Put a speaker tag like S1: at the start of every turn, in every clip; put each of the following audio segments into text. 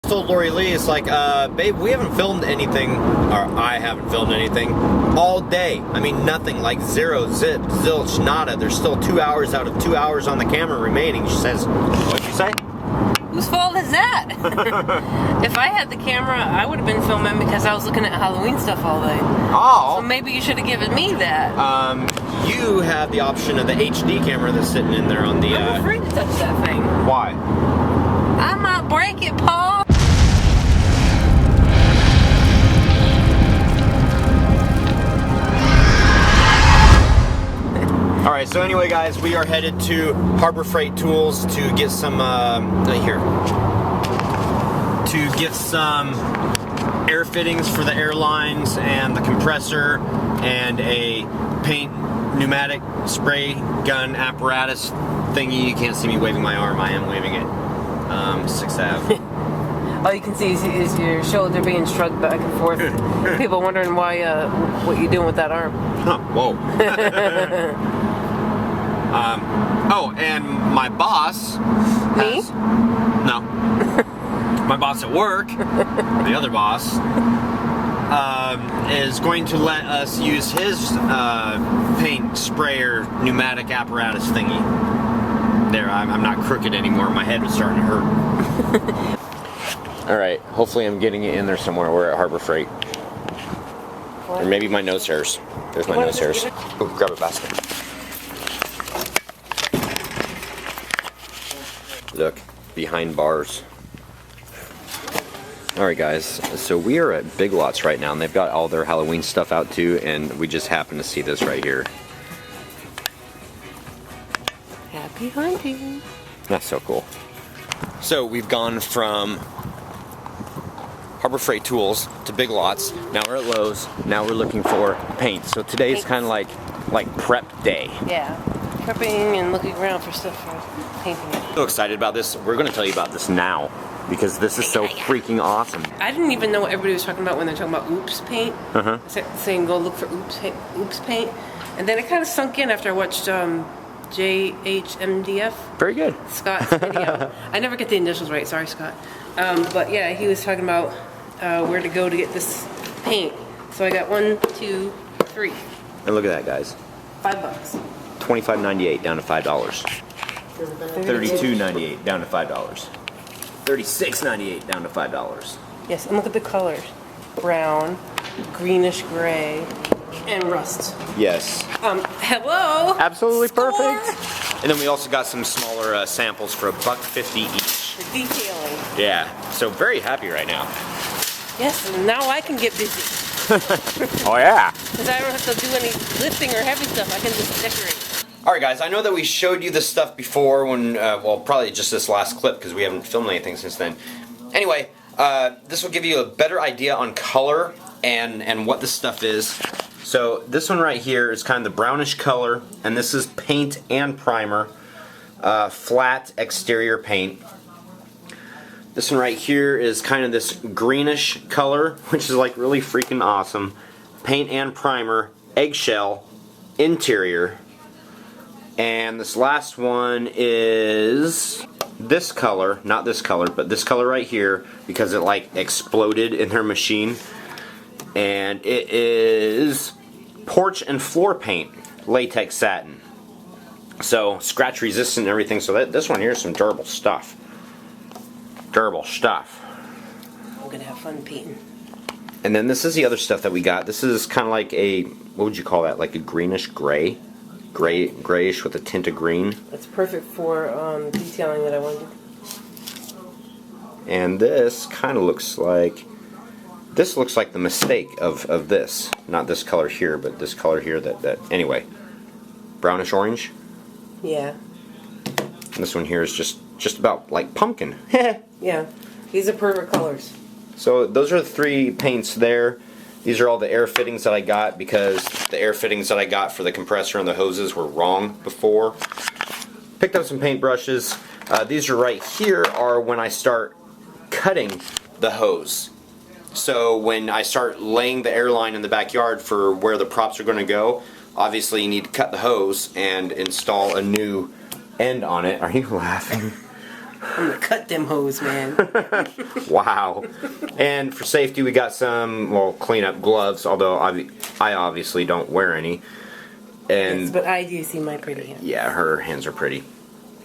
S1: Told LoriLee, it's like, babe, we haven't filmed anything, or I haven't filmed anything all day. I mean, nothing, like zero, zip, zilch, nada. There's still 2 hours out of 2 hours on the camera remaining. She says, what'd you say?
S2: Whose fault is that? If I had the camera, I would have been filming because I was looking at Halloween stuff all day.
S1: Oh.
S2: So maybe you should have given me that.
S1: You have the option of the HD camera that's sitting in there on the,
S2: I'm afraid to touch that thing.
S1: Why?
S2: I might break it, Paul.
S1: Alright, so anyway guys, we are headed to Harbor Freight Tools to get some, to get some air fittings for the airlines and the compressor and a paint pneumatic spray gun apparatus thingy. You can't see me waving my arm, I am waving it. 6th Ave.
S2: All you can see is your shoulder being shrugged back and forth. People wondering why, what you doing with that arm.
S1: Huh, whoa. Oh, and my boss has, no. My boss at work, the other boss, is going to let us use his paint sprayer pneumatic apparatus thingy. There, I'm not crooked anymore. My head was starting to hurt. Alright, hopefully I'm getting it in there somewhere. We're at Harbor Freight. Or maybe my nose hairs. There's my nose hairs. Oh, grab a basket. Look, behind bars. Alright guys, so we are at Big Lots right now and they've got all their Halloween stuff out too, and we just happen to see this right here.
S2: Happy hunting.
S1: That's so cool. So we've gone from Harbor Freight Tools to Big Lots. Now we're at Lowe's. Now we're looking for paint. So today is kind of like prep day.
S2: Yeah, prepping and looking around for stuff for painting it.
S1: So excited about this. We're going to tell you about this now because this is so freaking awesome.
S2: I didn't even know what everybody was talking about when they're talking about oops paint. Saying go look for oops paint. And then it kind of sunk in after I watched JHMDF.
S1: Very good.
S2: Scott's video. I never get the initials right, sorry Scott. But yeah, he was talking about where to go to get this paint. So I got 1, 2, 3.
S1: And look at that, guys.
S2: $5.
S1: $25.98 down to $5. $32.98 down to $5. $36.98 down to $5.
S2: Yes, and look at the colors. Brown, greenish gray, and rust.
S1: Yes.
S2: Hello!
S1: Absolutely
S2: Score!
S1: perfect. And then we also got some smaller samples for $1.50 each.
S2: For detailing.
S1: Yeah, so very happy right now.
S2: Yes, and now I can get busy.
S1: Oh yeah.
S2: Because I don't have to do any lifting or heavy stuff. I can just decorate.
S1: Alright guys, I know that we showed you this stuff before when, well, probably just this last clip because we haven't filmed anything since then. Anyway, this will give you a better idea on color and what this stuff is. So this one right here is kind of the brownish color, and this is paint and primer, flat exterior paint. This one right here is kind of this greenish color, which is like really freaking awesome. Paint and primer, eggshell, interior. And this last one is this color, not this color, but this color right here, because it like exploded in their machine. And it is porch and floor paint, latex satin. So scratch resistant and everything. So this one here is some durable stuff. Durable stuff.
S2: I'm gonna have fun painting.
S1: And then this is the other stuff that we got. This is kind of like a, what would you call that? Like a greenish gray? Grayish with a tint of green.
S2: That's perfect for detailing that I wanted.
S1: And this kind of looks like, this looks like the mistake of this. Not this color here, but this color here that anyway. Brownish orange.
S2: Yeah.
S1: And this one here is just about like pumpkin.
S2: Yeah. These are perfect colors.
S1: So those are the 3 paints there. These are all the air fittings that I got because the air fittings that I got for the compressor and the hoses were wrong before. Picked up some paint brushes. These are right here are when I start cutting the hose. So when I start laying the airline in the backyard for where the props are going to go, obviously you need to cut the hose and install a new end on it. Are you laughing?
S2: I'm gonna cut them hoes, man.
S1: Wow. And for safety, we got some, well, cleanup gloves, although I obviously don't wear any. And
S2: Yes, but I do see my pretty hands.
S1: yeah, her hands are pretty.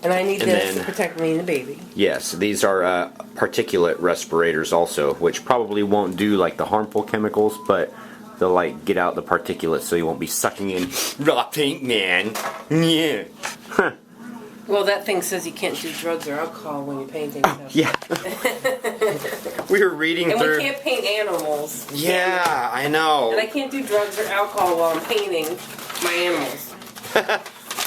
S2: And I need
S1: And
S2: this
S1: then-
S2: to protect me and the baby.
S1: Yes, these are particulate respirators also, which probably won't do like the harmful chemicals, but they'll like get out the particulates so you won't be sucking in raw paint, man. Yeah.
S2: Well, that thing says you can't do drugs or alcohol when you're painting. So.
S1: Yeah. We were reading
S2: And
S1: through.
S2: we can't paint animals.
S1: Yeah, I know.
S2: And I can't do drugs or alcohol while I'm painting my animals.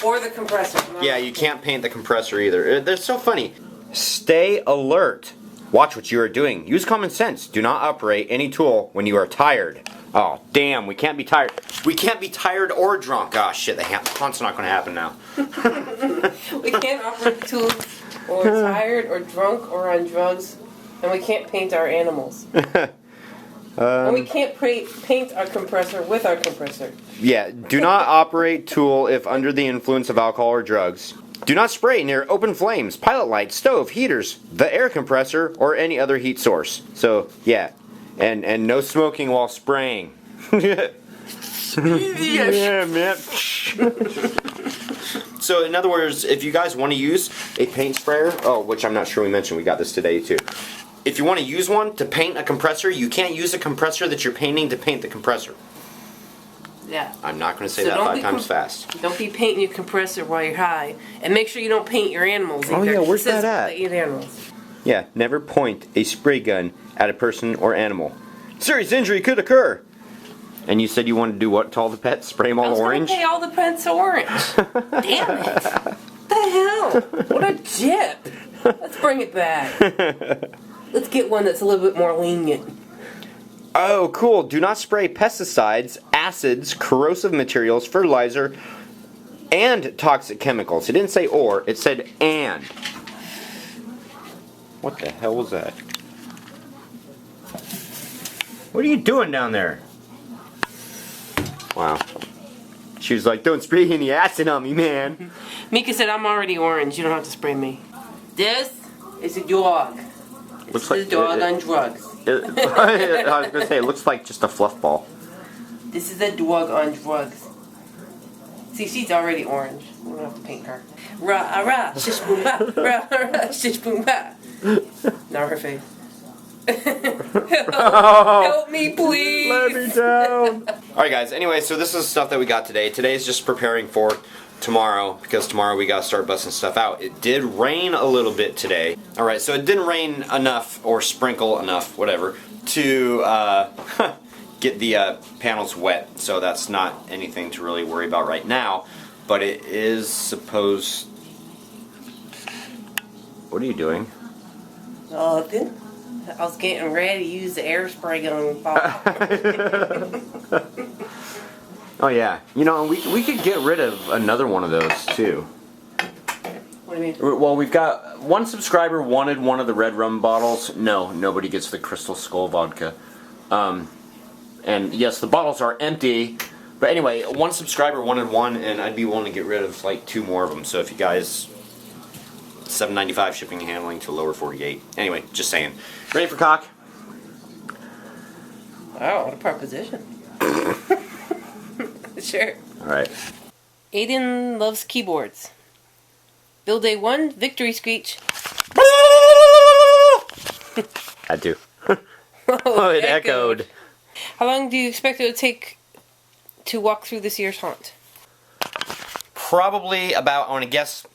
S2: Or the compressor. No.
S1: Yeah, you can't paint the compressor either. They're so funny. Stay alert. Watch what you are doing. Use common sense. Do not operate any tool when you are tired. Oh, damn, we can't be tired. We can't be tired or drunk. Oh, shit, the haunt's not going to happen now.
S2: We can't operate the tools or tired or drunk or on drugs. And we can't paint our animals. And we can't paint our compressor with our compressor.
S1: Yeah, do not operate tool if under the influence of alcohol or drugs. Do not spray near open flames, pilot light, stove, heaters, the air compressor, or any other heat source. So, yeah. And no smoking while spraying. Yeah, man. So, in other words, if you guys want to use a paint sprayer, oh, which I'm not sure we mentioned, we got this today too. If you want to use one to paint a compressor, you can't use a compressor that you're painting to paint the compressor.
S2: Yeah.
S1: I'm not going to say
S2: So
S1: that
S2: don't
S1: 5
S2: be
S1: times fast.
S2: Don't be painting your compressor while you're high. And make sure you don't paint your animals either.
S1: Oh, yeah, where's
S2: It says
S1: that at?
S2: They eat animals.
S1: Yeah, never point a spray gun at a person or animal. Serious injury could occur. And you said you wanted to do what to all the pets? Spray them all orange?
S2: I was gonna pay all the pets orange. Damn it. What the hell? What a jip. Let's bring it back. Let's get one that's a little bit more lenient.
S1: Oh, cool. Do not spray pesticides, acids, corrosive materials, fertilizer, and toxic chemicals. It didn't say or, it said and. What the hell was that? What are you doing down there? Wow. She was like, don't spray any acid on me, man.
S2: Mika said, I'm already orange. You don't have to spray me. This is a dog.
S1: Looks
S2: This
S1: like
S2: is a dog on drugs.
S1: I was going to say, it looks like just a fluff ball.
S2: This is a dog on drugs. See, she's already orange. We don't have to paint her. Rah, rah, shish boom ba, rah, rah, shish boom ba. Now her face. Help me, please.
S1: Let me down. Alright guys, anyway, so this is stuff that we got today. Today is just preparing for tomorrow, because tomorrow we gotta start busting stuff out. It did rain a little bit today. Alright, so it didn't rain enough, or sprinkle enough, whatever, to get the panels wet. So that's not anything to really worry about right now. But it is supposed... What are you doing?
S2: Nothing. I was getting ready to use the air spray gun bottle.
S1: Oh yeah, you know, we could get rid of another one of those too.
S2: What do you mean?
S1: Well, we've got one subscriber wanted one of the red rum bottles. No, nobody gets the Crystal Skull vodka. And yes, the bottles are empty. But anyway, one subscriber wanted one, and I'd be willing to get rid of like 2 more of them. So if you guys, $7.95 shipping and handling to lower 48. Anyway, just saying. Ready for cock?
S2: Wow, what a proposition. Sure.
S1: All right.
S2: Aiden loves keyboards. Build a 1 victory screech.
S1: Had to.
S2: Oh,
S1: It echoed.
S2: How long do you expect it to take to walk through this year's haunt?
S1: Probably about, I want to guess,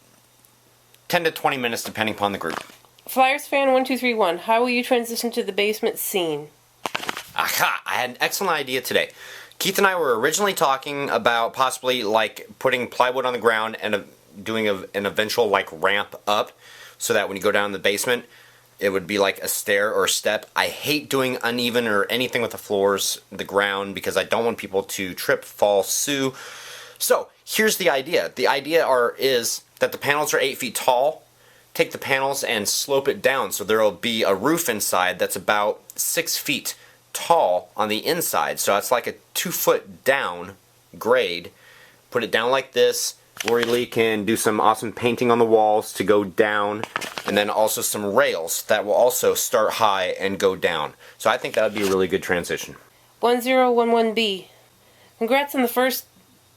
S1: 10 to 20 minutes depending upon the group.
S2: Flyers fan 1231. How will you transition to the basement scene?
S1: Aha! I had an excellent idea today. Keith and I were originally talking about possibly like putting plywood on the ground and doing an eventual like ramp up, so that when you go down in the basement, it would be like a stair or a step. I hate doing uneven or anything with the floors, the ground, because I don't want people to trip, fall, sue. So here's the idea. The idea is that the panels are 8 feet tall. Take the panels and slope it down so there will be a roof inside that's about 6 feet tall on the inside. So it's like a 2 foot down grade. Put it down like this. LoriLee can do some awesome painting on the walls to go down. and then also some rails that will also start high and go down. So I think that would be a really good transition.
S2: 1011B. Congrats on the first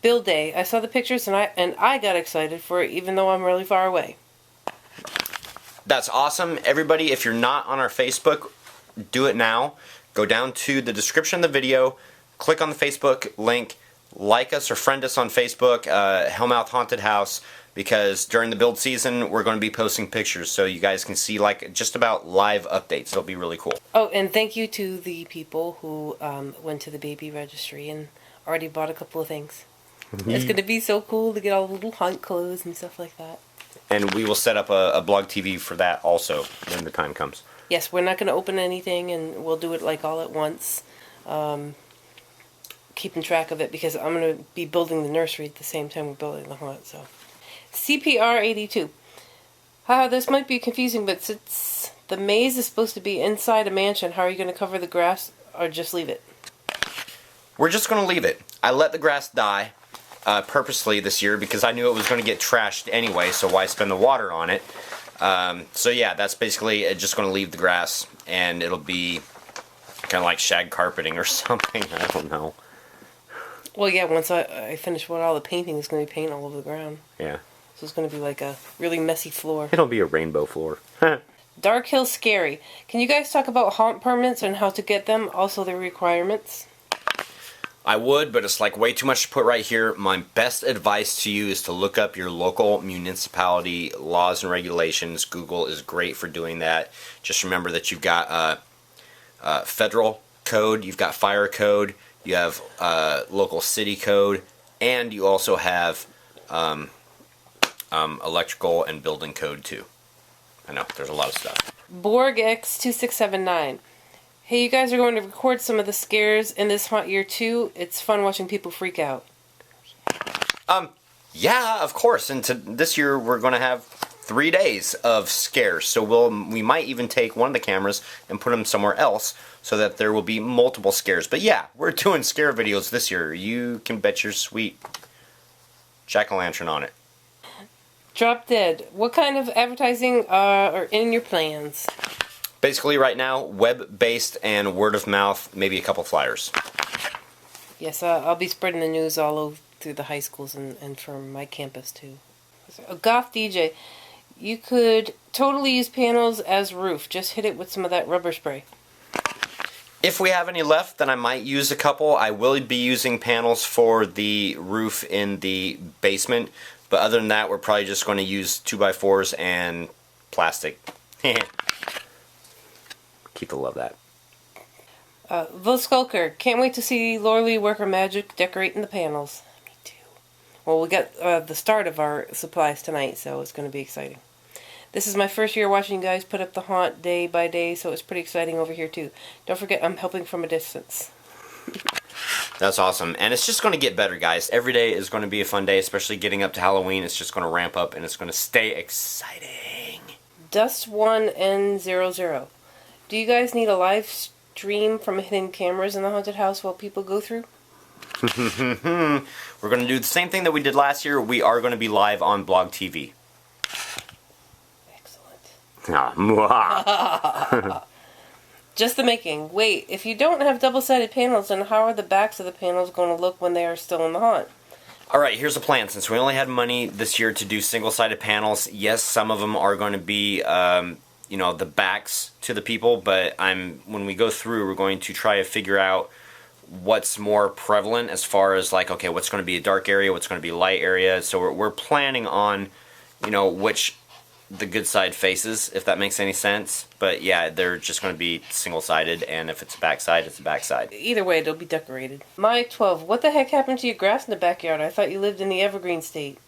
S2: build day. I saw the pictures and I got excited for it even though I'm really far away.
S1: That's awesome. Everybody, if you're not on our Facebook, do it now. Go down to the description of the video, click on the Facebook link, like us or friend us on Facebook, Hellmouth Haunted House, because during the build season we're going to be posting pictures so you guys can see like just about live updates. It'll be really cool.
S2: Oh, and thank you to the people who went to the baby registry and already bought a couple of things. It's going to be so cool to get all the little hunt clothes and stuff like that. And
S1: we will set up a BlogTV for that also when the time comes.
S2: Yes, we're not going to open anything, and we'll do it like all at once. Keeping track of it because I'm going to be building the nursery at the same time we're building the haunt. So, CPR 82. This might be confusing, but since the maze is supposed to be inside a mansion, how are you going to cover the grass, or just leave it?
S1: We're just going to leave it. I let the grass die purposely this year because I knew it was going to get trashed anyway, so why spend the water on it? So yeah, that's basically just going to leave the grass, and it'll be kind of like shag carpeting or something. I don't know.
S2: Well, yeah, once I finish with all the painting, it's going to be paint all over the ground.
S1: Yeah.
S2: So it's going to be like a really messy floor.
S1: It'll be a rainbow floor.
S2: Dark Hill Scary. Can you guys talk about haunt permits and how to get them? Also their requirements?
S1: I would, but it's like way too much to put right here. My best advice to you is to look up your local municipality laws and regulations. Google is great for doing that. Just remember that you've got federal code, you've got fire code, you have local city code, and you also have electrical and building code too. I know, there's a lot of stuff.
S2: Borg X2679. Hey, you guys are going to record some of the scares in this haunt year too. It's fun watching people freak out.
S1: Yeah, of course. And this year we're going to have 3 days of scares. So we might even take one of the cameras and put them somewhere else so that there will be multiple scares. But yeah, we're doing scare videos this year. You can bet your sweet jack-o'-lantern on it.
S2: Drop Dead. What kind of advertising are in your plans?
S1: Basically, right now, web-based and word of mouth, maybe a couple flyers.
S2: Yes, I'll be spreading the news all over through the high schools and from my campus, too. A Goth DJ. You could totally use panels as roof. Just hit it with some of that rubber spray.
S1: If we have any left, then I might use a couple. I will be using panels for the roof in the basement. But other than that, we're probably just going to use 2x4s and plastic. People love that.
S2: Skulker, can't wait to see LoriLee work her magic decorating the panels. Me too. Well, we got the start of our supplies tonight, so it's going to be exciting. This is my first year watching you guys put up the haunt day by day, so it's pretty exciting over here too. Don't forget, I'm helping from a distance.
S1: That's awesome. And it's just going to get better, guys. Every day is going to be a fun day, especially getting up to Halloween. It's just going to ramp up, and it's going to stay exciting.
S2: Dust1N00. Do you guys need a live stream from hidden cameras in the haunted house while people go through?
S1: We're going to do the same thing that we did last year. We are going to be live on BlogTV.
S2: Excellent. Just the making. Wait, if you don't have double-sided panels, then how are the backs of the panels going to look when they are still in the haunt?
S1: Alright, here's the plan. Since we only had money this year to do single-sided panels, yes, some of them are going to be the backs to the people, but when we go through, we're going to try to figure out what's more prevalent as far as like, okay, what's going to be a dark area, what's going to be a light area. So we're planning on, which the good side faces, if that makes any sense. But yeah, they're just going to be single-sided, and if it's a backside, it's a backside.
S2: Either way, it'll be decorated. Mike 12, what the heck happened to your grass in the backyard? I thought you lived in the evergreen state.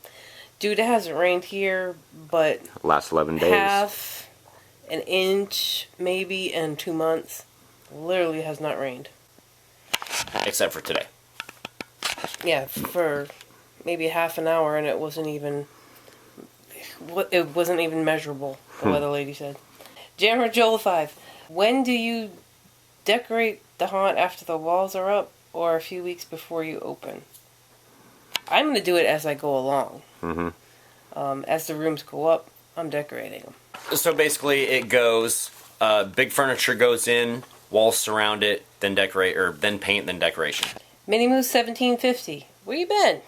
S2: Dude, it hasn't rained here, but
S1: last 11 days.
S2: Half an inch, maybe, in 2 months. Literally has not rained.
S1: Except for today.
S2: Yeah, for maybe half an hour, and it wasn't even measurable, the weather lady said. Jammer Joel 5, when do you decorate the haunt? After the walls are up, or a few weeks before you open? I'm going to do it as I go along. As the rooms go up, I'm decorating them.
S1: So basically, it goes. Big furniture goes in, walls surround it, then decorate, or then paint, then decoration.
S2: Minnie Moose 1750. Where you been?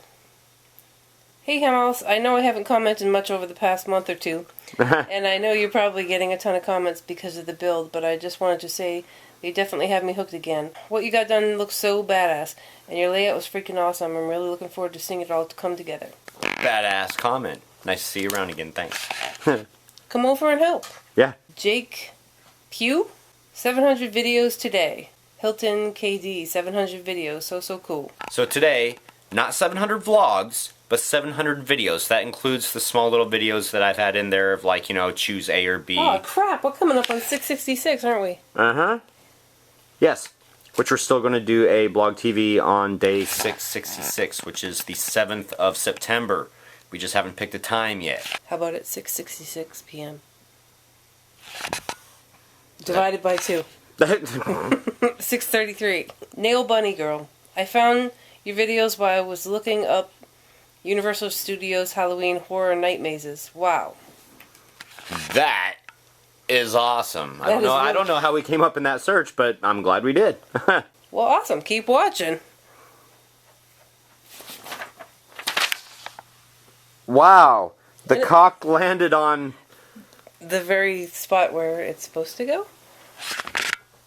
S2: Hey, Hellmouth. I know I haven't commented much over the past month or two, and I know you're probably getting a ton of comments because of the build, but I just wanted to say you definitely have me hooked again. What you got done looks so badass, and your layout was freaking awesome. I'm really looking forward to seeing it all come together.
S1: Badass comment. Nice to see you around again. Thanks.
S2: Come over and help.
S3: Yeah.
S2: Jake Pugh? 700 videos today. Hilton KD, 700 videos. So cool.
S1: So today, not 700 vlogs, but 700 videos. That includes the small little videos that I've had in there of, like, you know, choose A or B.
S2: Oh, crap. We're coming up on 666, aren't we?
S3: Uh-huh. Yes.
S1: Which we're still going to do a BlogTV on day 666, which is the 7th of September. We just haven't picked a time yet.
S2: How about at 6:66 p.m.? Divided by 2. 6:33. Nail Bunny Girl. I found your videos while I was looking up Universal Studios Halloween Horror Night Mazes. Wow.
S1: That is awesome.
S2: That is really-
S3: I don't know how we came up in that search, but I'm glad we did.
S2: Well, awesome. Keep watching.
S3: Wow. The cock landed on...
S2: The very spot where it's supposed to go.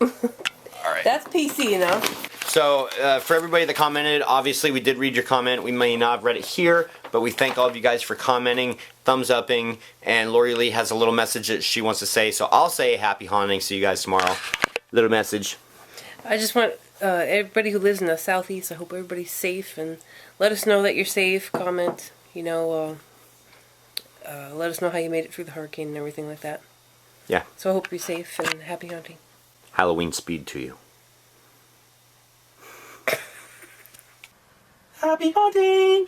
S1: Alright.
S2: That's PC enough.
S1: So, for everybody that commented, obviously we did read your comment. We may not have read it here, but we thank all of you guys for commenting, thumbs upping, and LoriLee has a little message that she wants to say. So I'll say happy haunting. See you guys tomorrow.
S3: Little message.
S2: I just want everybody who lives in the southeast, I hope everybody's safe, and let us know that you're safe. Comment, you know, let us know how you made it through the hurricane and everything like that.
S3: Yeah.
S2: So I hope you're safe and happy hunting.
S3: Halloween speed to you.
S1: Happy hunting!